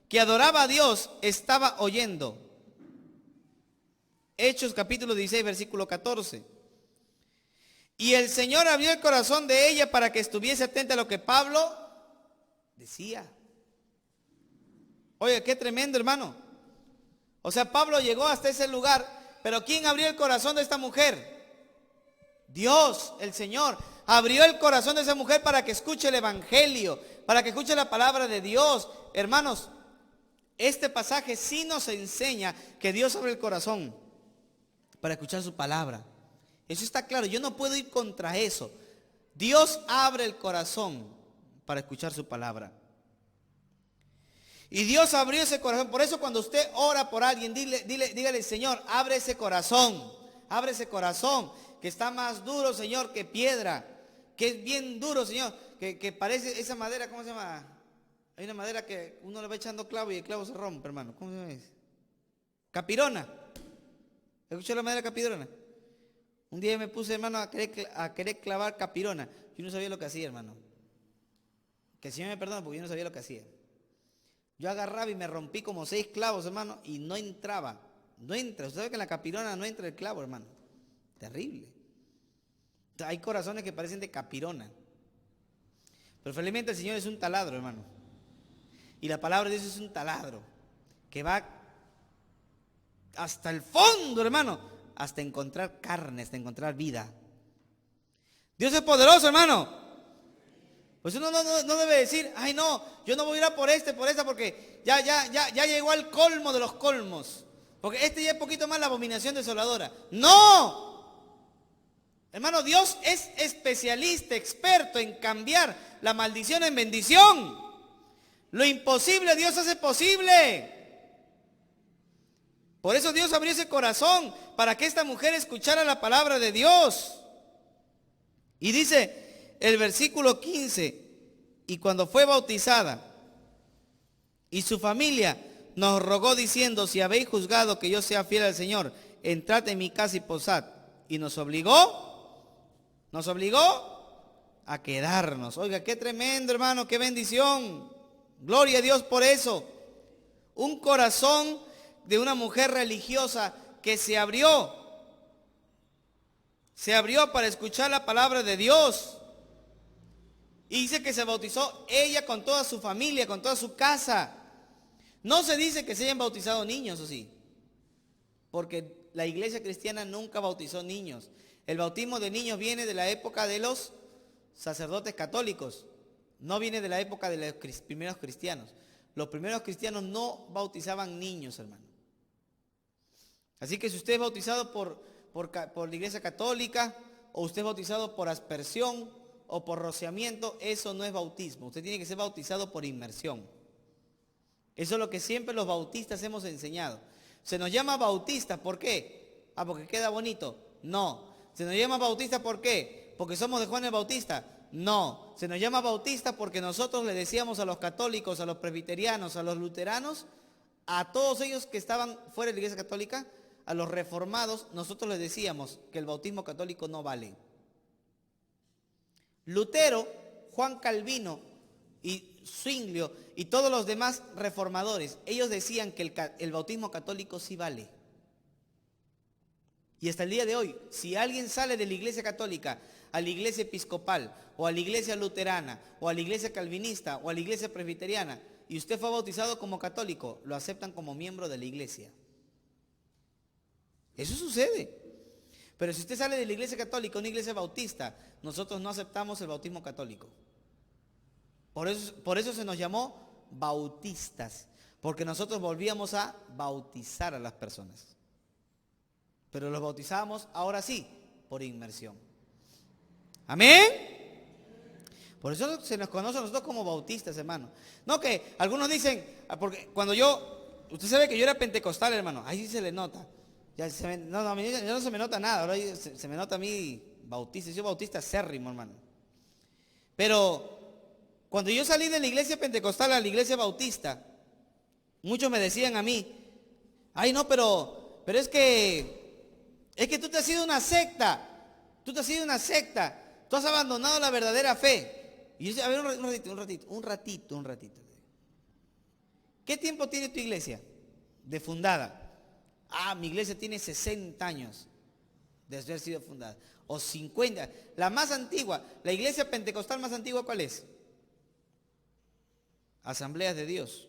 que adoraba a Dios, estaba oyendo. Hechos capítulo 16, versículo 14. Y el Señor abrió el corazón de ella para que estuviese atenta a lo que Pablo decía. Oye, qué tremendo, hermano. O sea, Pablo llegó hasta ese lugar, pero ¿quién abrió el corazón de esta mujer? Dios, el Señor, abrió el corazón de esa mujer para que escuche el evangelio, para que escuche la palabra de Dios. Hermanos, este pasaje sí nos enseña que Dios abre el corazón para escuchar su palabra. Eso está claro, yo no puedo ir contra eso. Dios abre el corazón para escuchar su palabra. Y Dios abrió ese corazón. Por eso cuando usted ora por alguien, dígale, Señor, abre ese corazón, que está más duro, Señor, que piedra, que es bien duro, Señor, que parece esa madera, ¿cómo se llama? Hay una madera que uno le va echando clavo y el clavo se rompe, hermano. ¿Cómo se llama eso? Capirona. ¿Escuchó la madera capirona? Un día me puse, hermano, a querer clavar capirona. Yo no sabía lo que hacía, hermano. Que el Señor me perdone porque yo no sabía lo que hacía. Yo agarraba y me rompí como 6 clavos, hermano, y no entraba. No entra. Usted sabe que en la capirona no entra el clavo, hermano. Terrible. Hay corazones que parecen de capirona. Pero felizmente el Señor es un taladro, hermano. Y la palabra de Dios es un taladro que va hasta el fondo, hermano, hasta encontrar carne, hasta encontrar vida. Dios es poderoso, hermano. Pues uno no debe decir, ay no, yo no voy a ir a por esta, porque ya llegó al colmo de los colmos. Porque este ya es poquito más la abominación desoladora. ¡No! Hermano, Dios es especialista, experto en cambiar la maldición en bendición. Lo imposible Dios hace posible. Por eso Dios abrió ese corazón para que esta mujer escuchara la palabra de Dios. Y dice el versículo 15, y cuando fue bautizada y su familia nos rogó diciendo, si habéis juzgado que yo sea fiel al Señor, entrad en mi casa y posad. Y nos obligó a quedarnos. Oiga, qué tremendo, hermano, qué bendición. Gloria a Dios por eso. Un corazón de una mujer religiosa que se abrió para escuchar la palabra de Dios. Y dice que se bautizó ella con toda su familia, con toda su casa. No se dice que se hayan bautizado niños, ¿o sí? Porque la iglesia cristiana nunca bautizó niños. El bautismo de niños viene de la época de los sacerdotes católicos. No viene de la época de los primeros cristianos. Los primeros cristianos no bautizaban niños, hermano. Así que si usted es bautizado por la iglesia católica, o usted es bautizado por aspersión o por rociamiento, eso no es bautismo. Usted tiene que ser bautizado por inmersión. Eso es lo que siempre los bautistas hemos enseñado. Se nos llama bautistas, ¿por qué? Porque queda bonito. No. Se nos llama bautistas, ¿por qué? Porque somos de Juan el Bautista. No. Se nos llama bautistas porque nosotros le decíamos a los católicos, a los presbiterianos, a los luteranos, a todos ellos que estaban fuera de la iglesia católica, a los reformados, nosotros les decíamos que el bautismo católico no vale. Lutero, Juan Calvino y Zwinglio y todos los demás reformadores, ellos decían que el bautismo católico sí vale. Y hasta el día de hoy, si alguien sale de la iglesia católica a la iglesia episcopal, o a la iglesia luterana, o a la iglesia calvinista, o a la iglesia presbiteriana, y usted fue bautizado como católico, lo aceptan como miembro de la iglesia. Eso sucede. Pero si usted sale de la iglesia católica a una iglesia bautista, nosotros no aceptamos el bautismo católico. Por eso se nos llamó bautistas, porque nosotros volvíamos a bautizar a las personas. Pero los bautizábamos, ahora sí, por inmersión. ¿Amén? Por eso se nos conoce a nosotros como bautistas, hermano. No que algunos dicen, porque cuando usted sabe que yo era pentecostal, hermano, ahí sí se le nota. Ya a mí ya no se me nota nada, ahora se me nota a mí bautista, yo soy bautista acérrimo, hermano. Pero cuando yo salí de la iglesia pentecostal a la iglesia bautista, muchos me decían a mí, ay no, pero es que tú te has ido una secta, tú has abandonado la verdadera fe. Y yo decía, a ver, un ratito. ¿Qué tiempo tiene tu iglesia de fundada? Mi iglesia tiene 60 años de haber sido fundada. O 50. La más antigua, la iglesia pentecostal más antigua, ¿cuál es? Asambleas de Dios.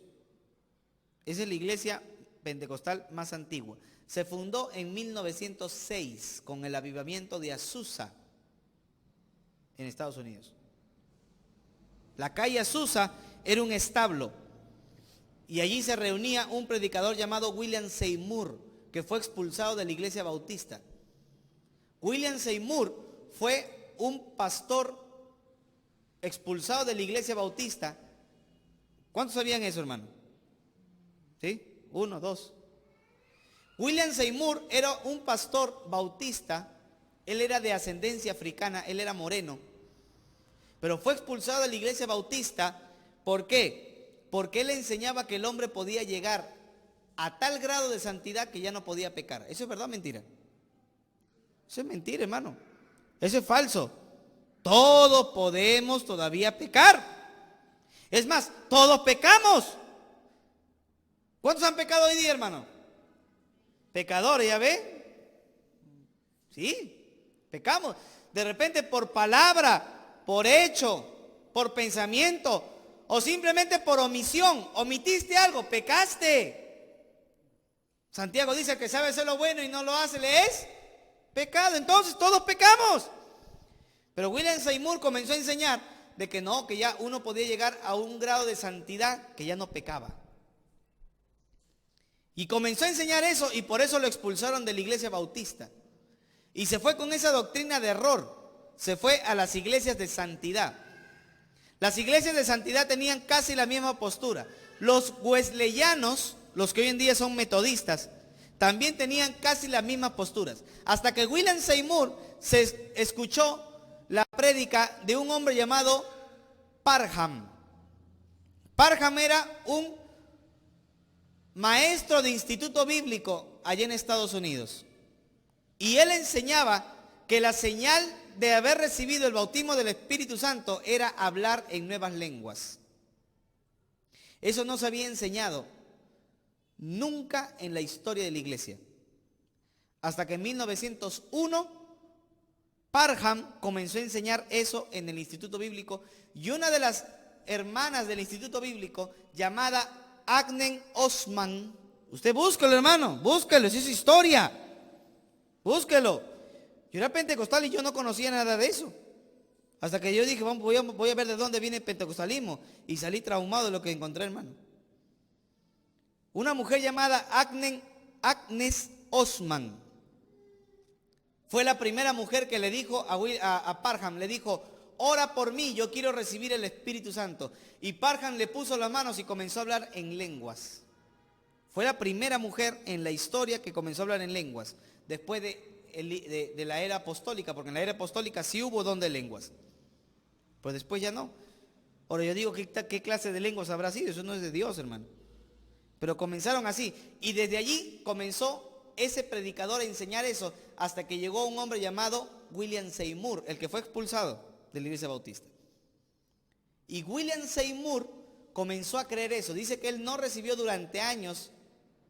Esa es la iglesia pentecostal más antigua. Se fundó en 1906 con el avivamiento de Azusa en Estados Unidos. La calle Azusa era un establo y allí se reunía un predicador llamado William Seymour, que fue expulsado de la iglesia bautista. William Seymour fue un pastor expulsado de la iglesia bautista. ¿Cuántos sabían eso, hermano? ¿Sí? 1, 2. William Seymour era un pastor bautista. Él era de ascendencia africana, él era moreno. Pero fue expulsado de la iglesia bautista. ¿Por qué? Porque él enseñaba que el hombre podía llegar a tal grado de santidad que ya no podía pecar. ¿Eso es verdad o mentira? Eso es mentira, hermano. Eso es falso. Todos podemos todavía pecar. Es más, todos pecamos. ¿Cuántos han pecado hoy día, hermano? Pecadores, ¿ya ve? Sí, pecamos. De repente por palabra, por hecho, por pensamiento o simplemente por omisión. Omitiste algo, pecaste. Santiago dice que sabe hacer lo bueno y no lo hace, le es pecado. Entonces todos pecamos. Pero William Seymour comenzó a enseñar de que no, que ya uno podía llegar a un grado de santidad que ya no pecaba. Y comenzó a enseñar eso y por eso lo expulsaron de la iglesia bautista. Y se fue con esa doctrina de error. Se fue a las iglesias de santidad. Las iglesias de santidad tenían casi la misma postura. Los wesleyanos, los que hoy en día son metodistas, también tenían casi las mismas posturas. Hasta que William Seymour se escuchó la prédica de un hombre llamado Parham. Parham era un maestro de instituto bíblico allá en Estados Unidos. Y él enseñaba que la señal de haber recibido el bautismo del Espíritu Santo era hablar en nuevas lenguas. Eso no se había enseñado Nunca en la historia de la iglesia. Hasta que en 1901 Parham comenzó a enseñar eso en el Instituto Bíblico, y una de las hermanas del Instituto Bíblico, llamada Agnes Osman, usted búsquelo, hermano, búsquelo, esa es historia, búsquelo. Yo era pentecostal y yo no conocía nada de eso, hasta que yo dije, voy a ver de dónde viene el pentecostalismo, y salí traumado de lo que encontré, hermano. Una mujer llamada Agnes Osman fue la primera mujer que le dijo a Parham, le dijo, ora por mí, yo quiero recibir el Espíritu Santo. Y Parham le puso las manos y comenzó a hablar en lenguas. Fue la primera mujer en la historia que comenzó a hablar en lenguas, después de la era apostólica, porque en la era apostólica sí hubo don de lenguas, pues después ya no. Ahora yo digo, ¿qué clase de lenguas habrá sido? Eso no es de Dios, hermano. Pero comenzaron así, y desde allí comenzó ese predicador a enseñar eso, hasta que llegó un hombre llamado William Seymour, el que fue expulsado de la iglesia bautista. Y William Seymour comenzó a creer eso. Dice que él no recibió durante años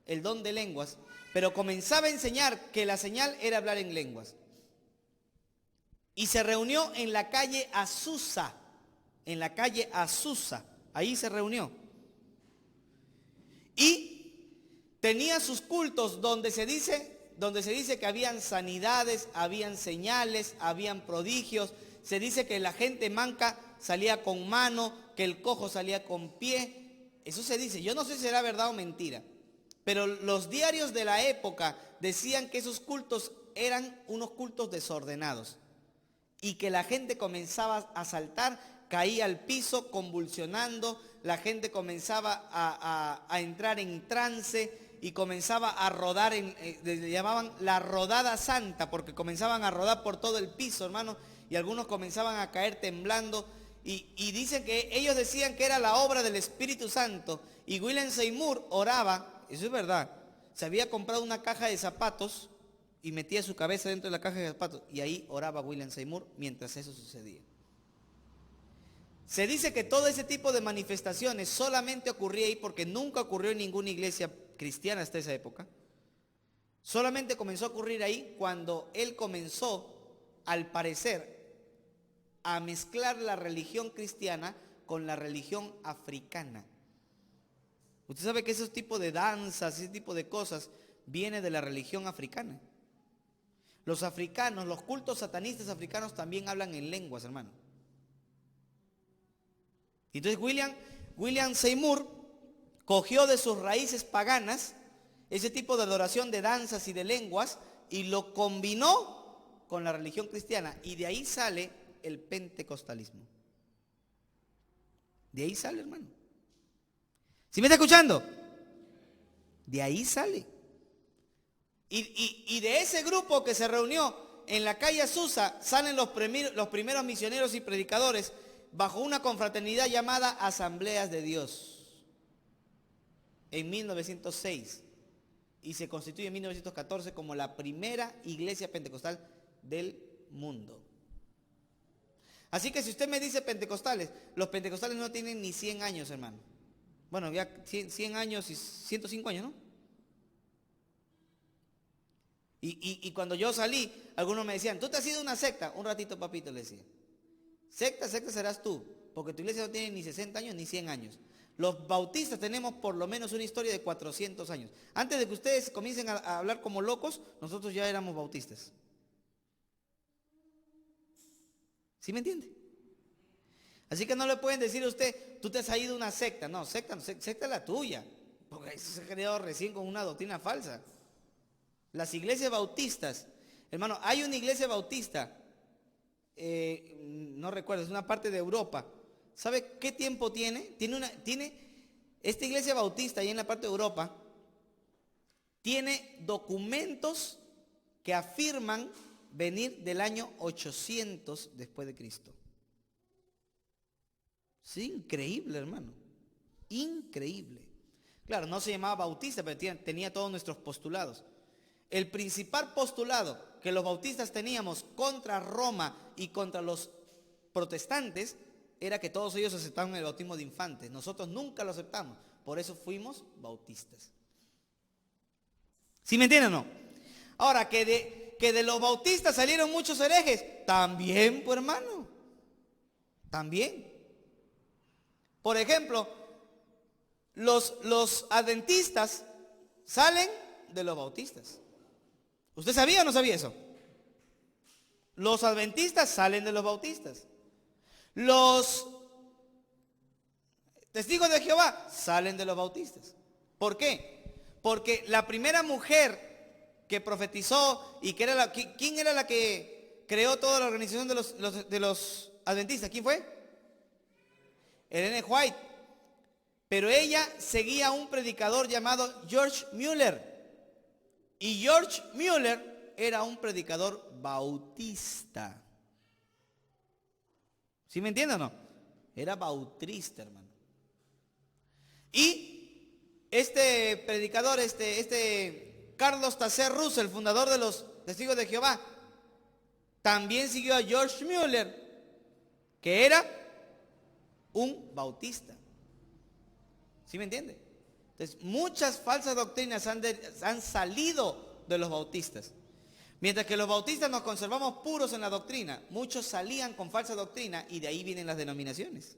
el don de lenguas, pero comenzaba a enseñar que la señal era hablar en lenguas. Y se reunió en la calle Azusa, ahí se reunió. Y tenía sus cultos donde se dice que habían sanidades, habían señales, habían prodigios. Se dice que la gente manca salía con mano, que el cojo salía con pie. Eso se dice. Yo no sé si será verdad o mentira, pero los diarios de la época decían que esos cultos eran unos cultos desordenados y que la gente comenzaba a saltar, caía al piso convulsionando, la gente comenzaba a entrar en trance y comenzaba a rodar, le llamaban la rodada santa, porque comenzaban a rodar por todo el piso, hermano, y algunos comenzaban a caer temblando, y dicen que ellos decían que era la obra del Espíritu Santo, y William Seymour oraba, eso es verdad, se había comprado una caja de zapatos y metía su cabeza dentro de la caja de zapatos, y ahí oraba William Seymour mientras eso sucedía. Se dice que todo ese tipo de manifestaciones solamente ocurría ahí porque nunca ocurrió en ninguna iglesia cristiana hasta esa época. Solamente comenzó a ocurrir ahí cuando él comenzó, al parecer, a mezclar la religión cristiana con la religión africana. Usted sabe que ese tipo de danzas, ese tipo de cosas, viene de la religión africana. Los africanos, los cultos satanistas africanos también hablan en lenguas, hermano. Entonces William Seymour cogió de sus raíces paganas ese tipo de adoración de danzas y de lenguas y lo combinó con la religión cristiana, y de ahí sale el pentecostalismo. De ahí sale, hermano. ¿Sí me está escuchando? De ahí sale. Y de ese grupo que se reunió en la calle Azusa salen los primeros misioneros y predicadores bajo una confraternidad llamada Asambleas de Dios en 1906, y se constituye en 1914 como la primera iglesia pentecostal del mundo. Así que si usted me dice pentecostales, los pentecostales no tienen ni 100 años, hermano. Bueno, ya 100 años y 105 años, ¿no? Y cuando yo salí, algunos me decían, ¿tú te has ido a una secta? Un ratito, papito, le decía. Secta serás tú, porque tu iglesia no tiene ni 60 años ni 100 años. Los bautistas tenemos por lo menos una historia de 400 años. Antes de que ustedes comiencen a hablar como locos, nosotros ya éramos bautistas. ¿Sí me entiende? Así que no le pueden decir a usted, tú te has ido a una secta. No, secta es la tuya, porque eso se ha creado recién con una doctrina falsa. Las iglesias bautistas, hermano, hay una iglesia bautista, no recuerdo, es una parte de Europa. ¿Sabe qué tiempo tiene? Esta iglesia bautista ahí en la parte de Europa, tiene documentos que afirman venir del año 800 después de Cristo. Es increíble, hermano, increíble. Claro, no se llamaba bautista, pero tenía todos nuestros postulados. El principal postulado que los bautistas teníamos contra Roma y contra los protestantes era que todos ellos aceptaban el bautismo de infantes. Nosotros nunca lo aceptamos, por eso fuimos bautistas. ¿Sí me entienden o no? Ahora, que de los bautistas salieron muchos herejes, también, pues hermano, también. Por ejemplo, los adventistas salen de los bautistas. ¿Usted sabía o no sabía eso? Los adventistas salen de los bautistas. Los testigos de Jehová salen de los bautistas. ¿Por qué? Porque la primera mujer que profetizó y que era ¿quién era la que creó toda la organización de los adventistas? ¿Quién fue? Ellen White. Pero ella seguía a un predicador llamado George Mueller. Y George Mueller era un predicador bautista. ¿Sí me entienden o no? Era bautista, hermano. Y este predicador, Carlos Taze Russell, fundador de los Testigos de Jehová, también siguió a George Mueller, que era un bautista. ¿Sí me entiende? Entonces, muchas falsas doctrinas han salido de los bautistas. Mientras que los bautistas nos conservamos puros en la doctrina, muchos salían con falsa doctrina y de ahí vienen las denominaciones.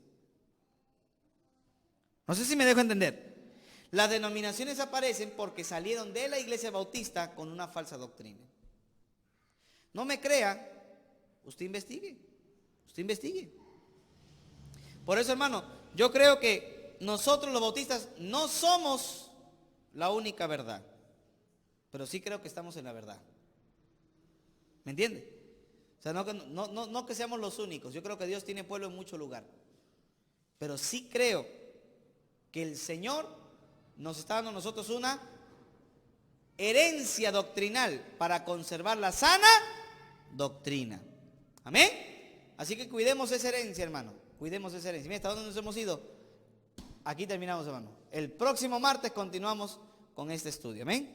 No sé si me dejo entender. Las denominaciones aparecen porque salieron de la iglesia bautista con una falsa doctrina. No me crea, usted investigue. Usted investigue. Por eso, hermano, yo creo que nosotros los bautistas no somos la única verdad, pero sí creo que estamos en la verdad. ¿Me entiende? O sea, no que seamos los únicos. Yo creo que Dios tiene pueblo en mucho lugar. Pero sí creo que el Señor nos está dando a nosotros una herencia doctrinal para conservar la sana doctrina. Amén. Así que cuidemos esa herencia, hermano. Cuidemos esa herencia. Mira, ¿hasta dónde nos hemos ido? Aquí terminamos, hermano. El próximo martes continuamos con este estudio. Amén.